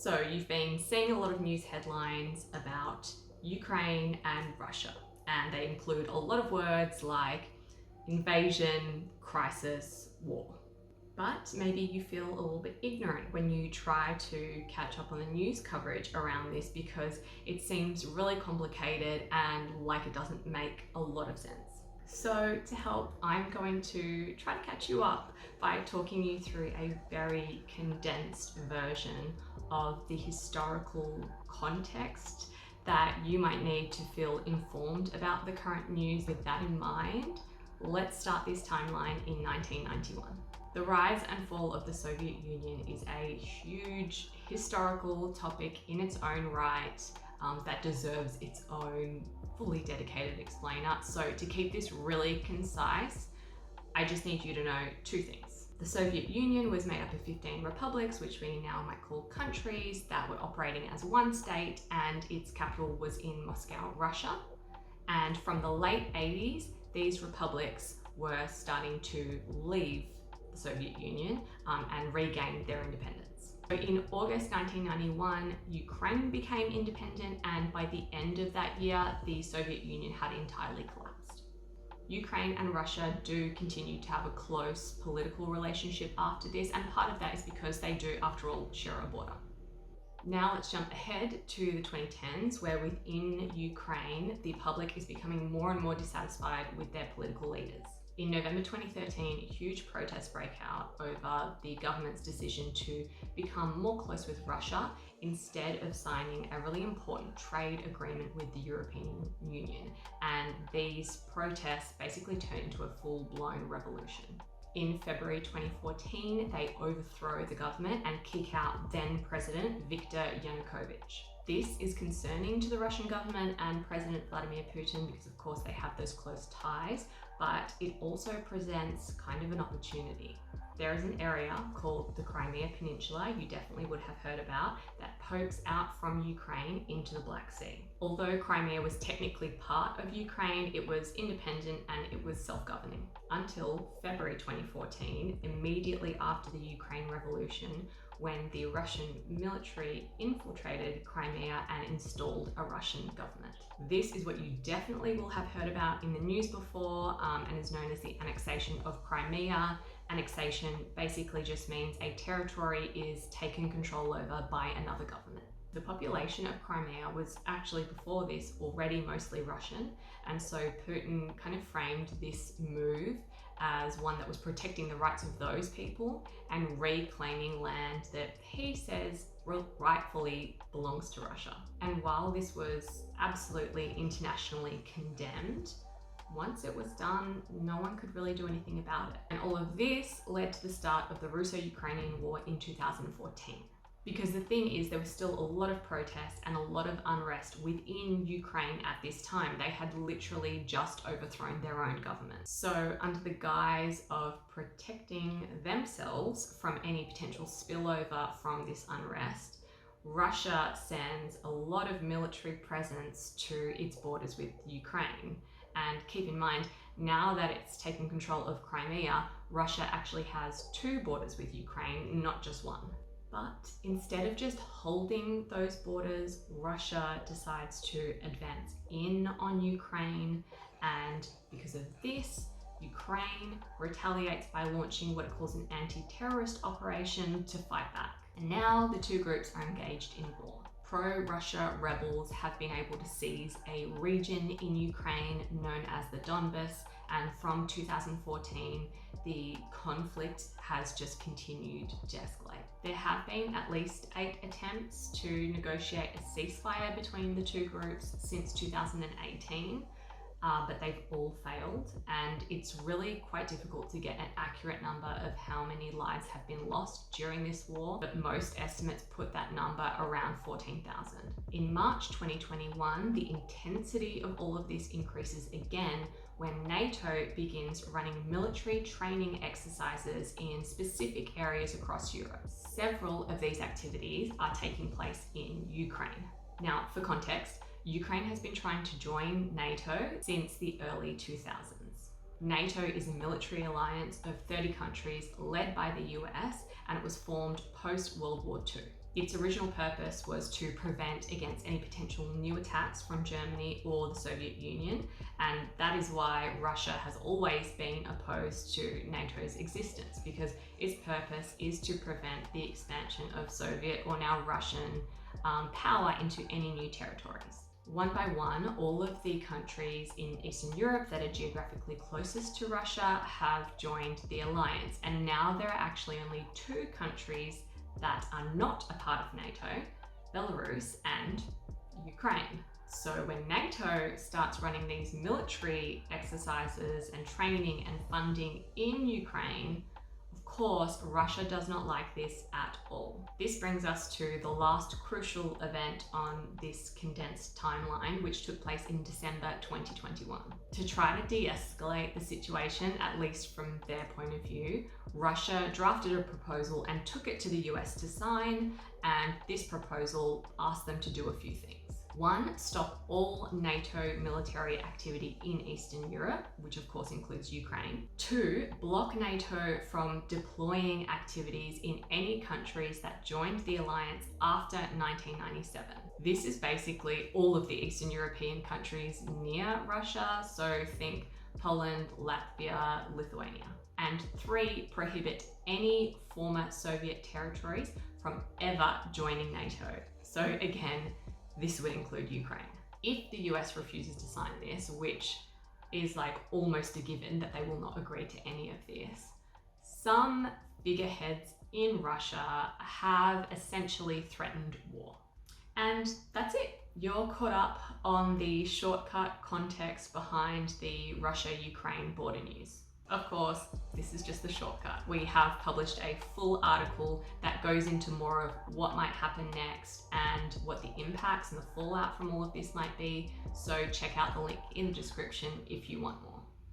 So you've been seeing a lot of news headlines about Ukraine and Russia, and they include a lot of words like invasion, crisis, war. But maybe you feel a little bit ignorant when you try to catch up on the news coverage around this because it seems really complicated and like it doesn't make a lot of sense. So to help, I'm going to try to catch you up by talking you through a very condensed version of the historical context that you might need to feel informed about the current news. With that in mind, let's start this timeline in 1991. The rise and fall of the Soviet Union is a huge historical topic in its own right that deserves its own fully dedicated explainer. So to keep this really concise, I just need you to know two things. The Soviet Union was made up of 15 republics, which we now might call countries, that were operating as one state, and its capital was in Moscow, Russia. And from the late 80s, these republics were starting to leave the Soviet Union and regain their independence. So in August 1991, Ukraine became independent, and by the end of that year, the Soviet Union had entirely collapsed. Ukraine and Russia do continue to have a close political relationship after this, and part of that is because they do, after all, share a border. Now let's jump ahead to the 2010s, where within Ukraine, the public is becoming more and more dissatisfied with their political leaders. In November 2013, huge protests break out over the government's decision to become more close with Russia instead of signing a really important trade agreement with the European Union. And these protests basically turn into a full-blown revolution. In February 2014, they overthrow the government and kick out then President Viktor Yanukovych. This is concerning to the Russian government and President Vladimir Putin because of course they have those close ties, but it also presents kind of an opportunity. There is an area called the Crimea Peninsula, you definitely would have heard about, that pokes out from Ukraine into the Black Sea. Although Crimea was technically part of Ukraine, it was independent and it was self-governing until February 2014, immediately after the Ukraine Revolution, when the Russian military infiltrated Crimea and installed a Russian government. This is what you definitely will have heard about in the news before and is known as the annexation of Crimea. Annexation basically just means a territory is taken control over by another government. The population of Crimea was actually before this already mostly Russian, and so Putin kind of framed this move as one that was protecting the rights of those people and reclaiming land that he says rightfully belongs to Russia. And while this was absolutely internationally condemned, once it was done, no one could really do anything about it. And all of this led to the start of the Russo-Ukrainian War in 2014. Because the thing is, there was still a lot of protests and a lot of unrest within Ukraine at this time. They had literally just overthrown their own government. So under the guise of protecting themselves from any potential spillover from this unrest, Russia sends a lot of military presence to its borders with Ukraine. And keep in mind, now that it's taken control of Crimea, Russia actually has two borders with Ukraine, not just one. But instead of just holding those borders, Russia decides to advance in on Ukraine, and because of this, Ukraine retaliates by launching what it calls an anti-terrorist operation to fight back. And now the two groups are engaged in war. Pro-Russia rebels have been able to seize a region in Ukraine known as the Donbas, and from 2014, the conflict has just continued to escalate. There have been at least 8 attempts to negotiate a ceasefire between the two groups since 2018, but they've all failed, and it's really quite difficult to get an accurate number of how many lives have been lost during this war, but most estimates put that number around 14,000. In March 2021, the intensity of all of this increases again when NATO begins running military training exercises in specific areas across Europe. Several of these activities are taking place in Ukraine. Now, for context, Ukraine has been trying to join NATO since the early 2000s. NATO is a military alliance of 30 countries led by the US, and it was formed post-World War II. Its original purpose was to prevent against any potential new attacks from Germany or the Soviet Union, and that is why Russia has always been opposed to NATO's existence, because its purpose is to prevent the expansion of Soviet or now Russian power into any new territories. One by one, all of the countries in Eastern Europe that are geographically closest to Russia have joined the alliance, and now there are actually only 2 countries that are not a part of NATO, Belarus and Ukraine. So when NATO starts running these military exercises and training and funding in Ukraine, of course, Russia does not like this at all. This brings us to the last crucial event on this condensed timeline, which took place in December 2021. To try to de-escalate the situation, at least from their point of view, Russia drafted a proposal and took it to the US to sign, and this proposal asked them to do a few things. 1, stop all NATO military activity in Eastern Europe, which of course includes Ukraine. 2, block NATO from deploying activities in any countries that joined the alliance after 1997. This is basically all of the Eastern European countries near Russia, so think Poland, Latvia, Lithuania. And 3, prohibit any former Soviet territories from ever joining NATO. So again, this would include Ukraine. If the US refuses to sign this, which is like almost a given that they will not agree to any of this, some figureheads in Russia have essentially threatened war. And that's it. You're caught up on the shortcut context behind the Russia-Ukraine border news. Of course, this is just the shortcut. We have published a full article that goes into more of what might happen next and what the impacts and the fallout from all of this might be. So check out the link in the description if you want more.